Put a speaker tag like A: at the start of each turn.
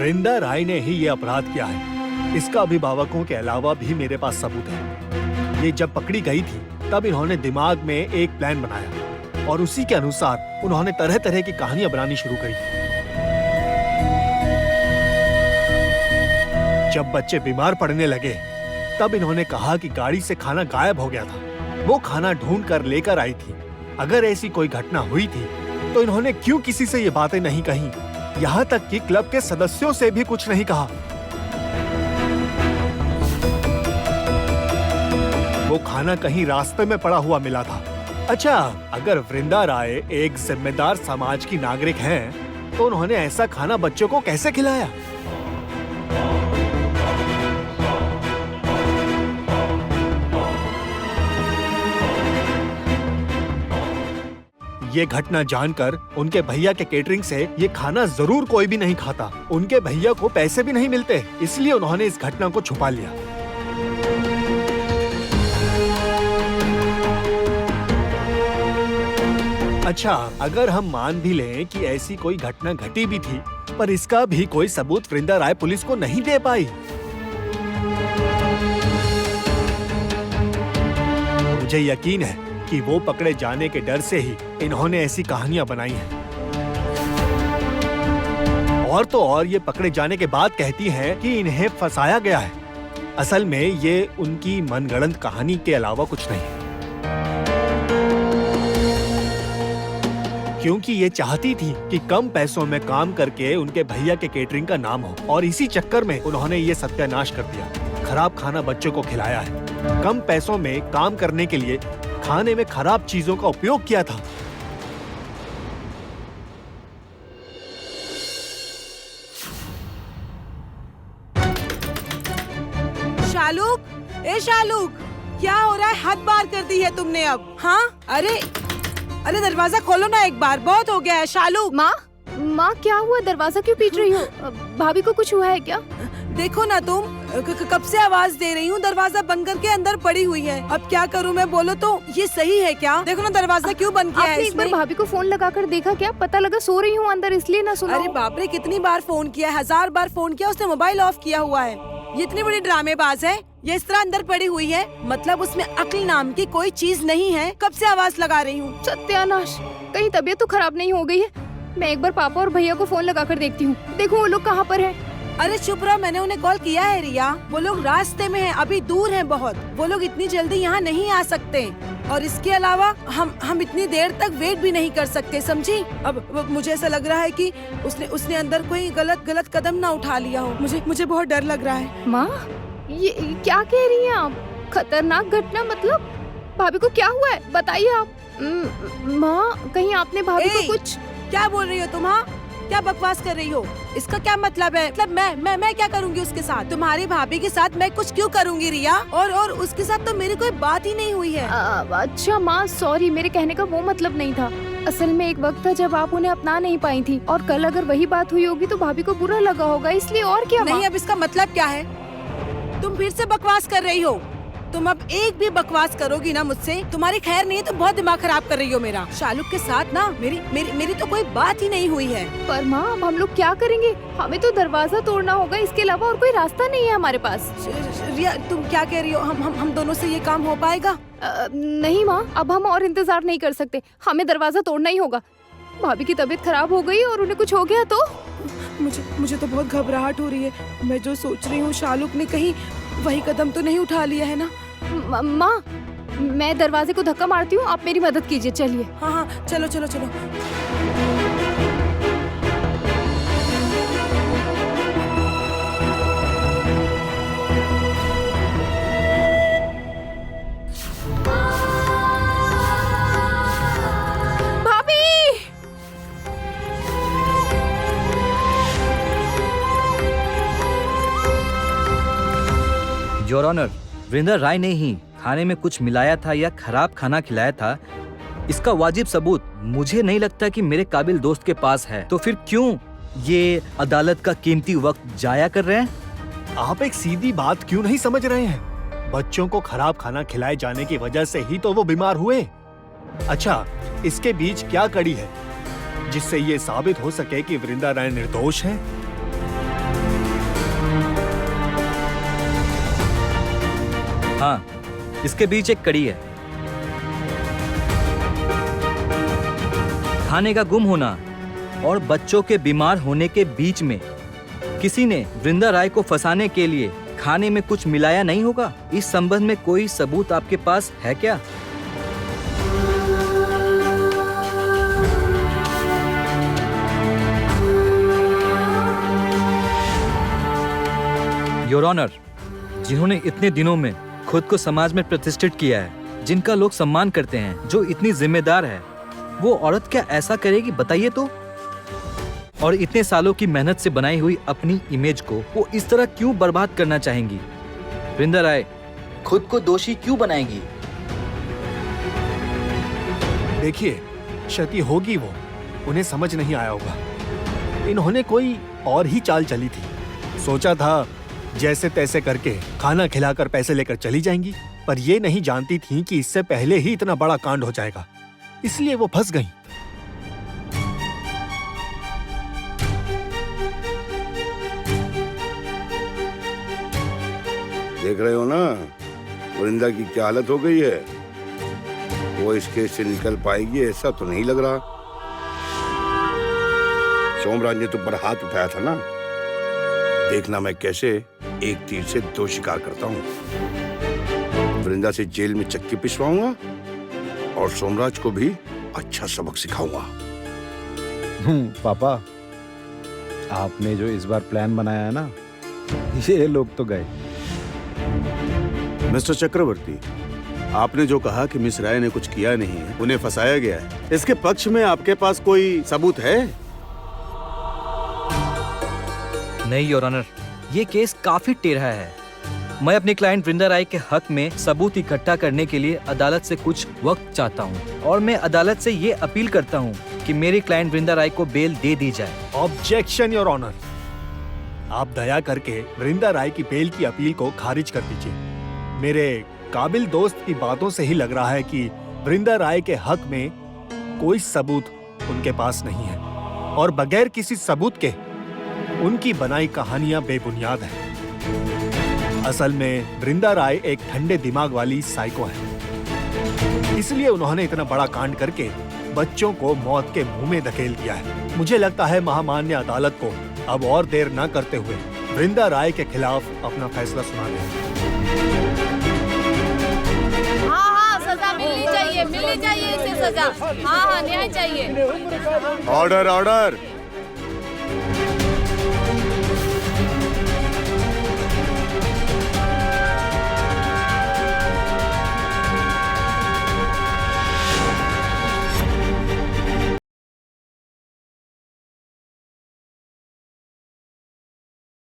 A: वृंदा राय ने ही ये अपराध किया है। इसका अभिभावकों के अलावा भी मेरे पास सबूत है। ये जब पकड़ी गई थी तब इन्होंने दिमाग में एक प्लान बनाया और उसी के अनुसार उन्होंने तरह तरह की कहानियां बनानी शुरू करी। जब बच्चे बीमार पड़ने लगे तब इन्होंने कहा कि गाड़ी से खाना गायब हो गया था। वो खाना ढूंढ कर लेकर आई थी। अगर ऐसी कोई घटना हुई थी तो इन्होंने क्यों किसी से ये बातें नहीं कही, यहाँ तक कि क्लब के सदस्यों से भी कुछ नहीं कहा। वो खाना कहीं रास्ते में पड़ा हुआ मिला था। अच्छा, अगर वृंदा राय एक जिम्मेदार समाज की नागरिक हैं, तो उन्होंने ऐसा खाना बच्चों को कैसे खिलाया? ये घटना जानकर उनके भैया के केटरिंग से ये खाना जरूर कोई भी नहीं खाता। उनके भैया को पैसे भी नहीं मिलते, इसलिए उन्होंने इस घटना को छुपा लिया। अच्छा, अगर हम मान भी लें कि ऐसी कोई घटना घटी भी थी, पर इसका भी कोई सबूत वृंदा राय पुलिस को नहीं दे पाई। मुझे यकीन है कि वो पकड़े जाने के डर से ही इन्होंने ऐसी कहानियां बनाई हैं। और तो और ये पकड़े जाने के बाद कहती हैं कि इन्हें फंसाया गया है। असल में ये उनकी मनगढ़ंत कहानी के अलावा कुछ नहीं है, क्योंकि ये चाहती थी कि कम पैसों में काम करके उनके भैया के केटरिंग का नाम हो, और इसी चक्कर में उन्होंने ये सत्यानाश कर दिया। खराब खाना बच्चों को खिलाया है। कम पैसों में काम करने के लिए खाने में खराब चीजों का उपयोग किया था।
B: शालूक, ए शालूक, क्या हो रहा है? हद पार कर दी है तुमने अब। हाँ, अरे दरवाजा खोलो ना एक बार, बहुत हो गया है। शालूक।
C: माँ क्या हुआ? दरवाजा क्यों पीट रही हो? भाभी को कुछ हुआ है क्या?
B: देखो ना तुम, कब से आवाज दे रही हूँ, दरवाजा बंद करके अंदर पड़ी हुई है। अब क्या करूँ मैं? बोलो तो, ये सही है क्या? देखो ना दरवाजा क्यों बंद किया है
C: आपने एक बार भाभी को फोन लगाकर देखा क्या? पता लगा सो रही हूँ अंदर, इसलिए ना सुना।
B: अरे बाप रे, कितनी बार फोन किया है, 1000 बार फोन किया, उसने मोबाइल ऑफ किया हुआ है। ये इतनी बड़ी ड्रामेबाज है, ये इस तरह अंदर पड़ी हुई है, मतलब उसमें अक्ल नाम की कोई चीज नहीं है। कब से आवाज लगा रही हूँ।
C: सत्यानाश, कहीं तबीयत तो खराब नहीं हो गई है? मैं एक बार पापा और भैया को फोन लगाकर देखती हूँ, देखो वो लोग कहाँ पर हैं।
B: अरे चुप रहो, मैंने उन्हें कॉल किया है रिया। वो लोग रास्ते में हैं, अभी दूर हैं बहुत। वो लोग इतनी जल्दी यहाँ नहीं आ सकते, और इसके अलावा हम इतनी देर तक वेट भी नहीं कर सकते, समझी? अब मुझे ऐसा लग रहा है कि उसने अंदर कोई गलत कदम ना उठा लिया हो। मुझे बहुत डर लग रहा है।
C: माँ, ये क्या कह रही हैं आप? खतरनाक घटना मतलब? भाभी को क्या हुआ है, बताइए आप। माँ, कहीं आपने भाभी को कुछ?
B: क्या बोल रही हो तुम? हाँ, क्या बकवास कर रही हो? इसका क्या मतलब है? मतलब मैं क्या करूँगी उसके साथ? तुम्हारी भाभी के साथ मैं कुछ क्यों करूँगी रिया? और उसके साथ तो मेरी कोई बात ही नहीं हुई है।
C: अच्छा माँ, सॉरी, मेरे कहने का वो मतलब नहीं था। असल में एक वक्त था जब आप उन्हें अपना नहीं पाई थी, और कल अगर वही बात हुई होगी तो भाभी को बुरा लगा होगा, इसलिए। और क्या?
B: नहीं, अब इसका मतलब क्या है? तुम फिर से बकवास कर रही हो। तुम अब एक भी बकवास करोगी ना मुझसे, तुम्हारी खैर नहीं है। तो बहुत दिमाग खराब कर रही हो मेरा। शालूक के साथ ना मेरी तो कोई बात ही नहीं हुई है।
C: पर माँ, अब हम लोग क्या करेंगे? हमें तो दरवाजा तोड़ना होगा, इसके अलावा और कोई रास्ता नहीं है हमारे पास।
B: रिया, तुम क्या कह रही हो? हम दोनों से ये काम हो पाएगा?
C: नहीं माँ, अब हम और इंतजार नहीं कर सकते, हमें दरवाजा तोड़ना ही होगा। भाभी की तबीयत खराब हो गई और उन्हें कुछ हो गया तो?
B: मुझे तो बहुत घबराहट हो रही है। मैं जो सोच रही हूँ, शालूक ने कहीं वही कदम तो नहीं उठा लिया है ना?
C: माँ, मैं दरवाजे को धक्का मारती हूँ, आप मेरी मदद कीजिए। चलिए।
B: हाँ, चलो।
D: योर ऑनर, वृंदा राय ने ही खाने में कुछ मिलाया था या खराब खाना खिलाया था, इसका वाजिब सबूत मुझे नहीं लगता कि मेरे काबिल दोस्त के पास है। तो फिर क्यों ये अदालत का कीमती वक्त जाया कर रहे हैं?
A: आप एक सीधी बात क्यों नहीं समझ रहे हैं? बच्चों को खराब खाना खिलाए जाने की वजह से ही तो वो बीमार हुए। अच्छा, इसके बीच क्या कड़ी है जिससे ये साबित हो सके कि वृंदा राय निर्दोष है?
D: हाँ, इसके बीच एक कड़ी है। खाने का गुम होना और बच्चों के बीमार होने के बीच में किसी ने वृंदा राय को फंसाने के लिए खाने में कुछ मिलाया नहीं होगा। इस संबंध में कोई सबूत आपके पास है क्या? योर ऑनर, जिन्होंने इतने दिनों में खुद को समाज में प्रतिष्ठित किया है, जिनका लोग सम्मान करते हैं, जो इतनी जिम्मेदार है, वो औरत क्या ऐसा करेगी बताइए तो? और इतने सालों की मेहनत से बनाई हुई अपनी इमेज को वो इस तरह क्यों बर्बाद करना चाहेंगी? वृंदा राय खुद को दोषी क्यों बनाएगी?
A: देखिए, क्षति होगी वो, उन्हें समझ नहीं आया होगा। इन्होंने कोई और ही चाल चली थी। सोचा था जैसे तैसे करके खाना खिलाकर पैसे लेकर चली जाएंगी, पर ये नहीं जानती थी कि इससे पहले ही इतना बड़ा कांड हो जाएगा। इसलिए वो फंस गई।
E: देख रहे हो ना वृंदा की क्या हालत हो गई है। वो इस केस से निकल पाएगी ऐसा तो नहीं लग रहा। सोमराज ने तुम पर हाथ उठाया था ना, देखना मैं कैसे एक तीर से दो शिकार करता हूँ। वृंदा से जेल में चक्की पिसवाऊंगा और सोमराज को भी अच्छा सबक सिखाऊंगा।
F: पापा, आपने जो इस बार प्लान बनाया है ना, ये लोग तो गए।
G: मिस्टर चक्रवर्ती, आपने जो कहा कि मिस राय ने कुछ किया नहीं है, उन्हें फंसाया गया है, इसके पक्ष में आपके पास कोई सबूत है?
D: नहीं योर ऑनर, ये केस काफी टेढ़ा है। मैं अपनी क्लाइंट वृंदा राय के हक में सबूत इकट्ठा करने के लिए अदालत से कुछ वक्त चाहता हूँ और मैं अदालत से ये अपील करता हूँ कि मेरी क्लाइंट वृंदा राय को बेल दे दी जाए।
A: ऑब्जेक्शन योर ऑनर, आप दया करके वृंदा राय की बेल की अपील को खारिज कर दीजिए। मेरे काबिल दोस्त की बातों से ही लग रहा है कि वृंदा राय के हक में कोई सबूत उनके पास नहीं है और बगैर किसी सबूत के उनकी बनाई कहानियां बेबुनियाद हैं। असल में वृंदा राय एक ठंडे दिमाग वाली साइको है, इसलिए उन्होंने इतना बड़ा कांड करके बच्चों को मौत के मुंह में धकेल दिया है। मुझे लगता है महामान्य अदालत को अब और देर न करते हुए वृंदा राय के खिलाफ अपना फैसला सुना दें।
H: हाँ, सजा मिलनी चाहिए इसे सजा। हाँ, न्याय चाहिए।
G: Order order.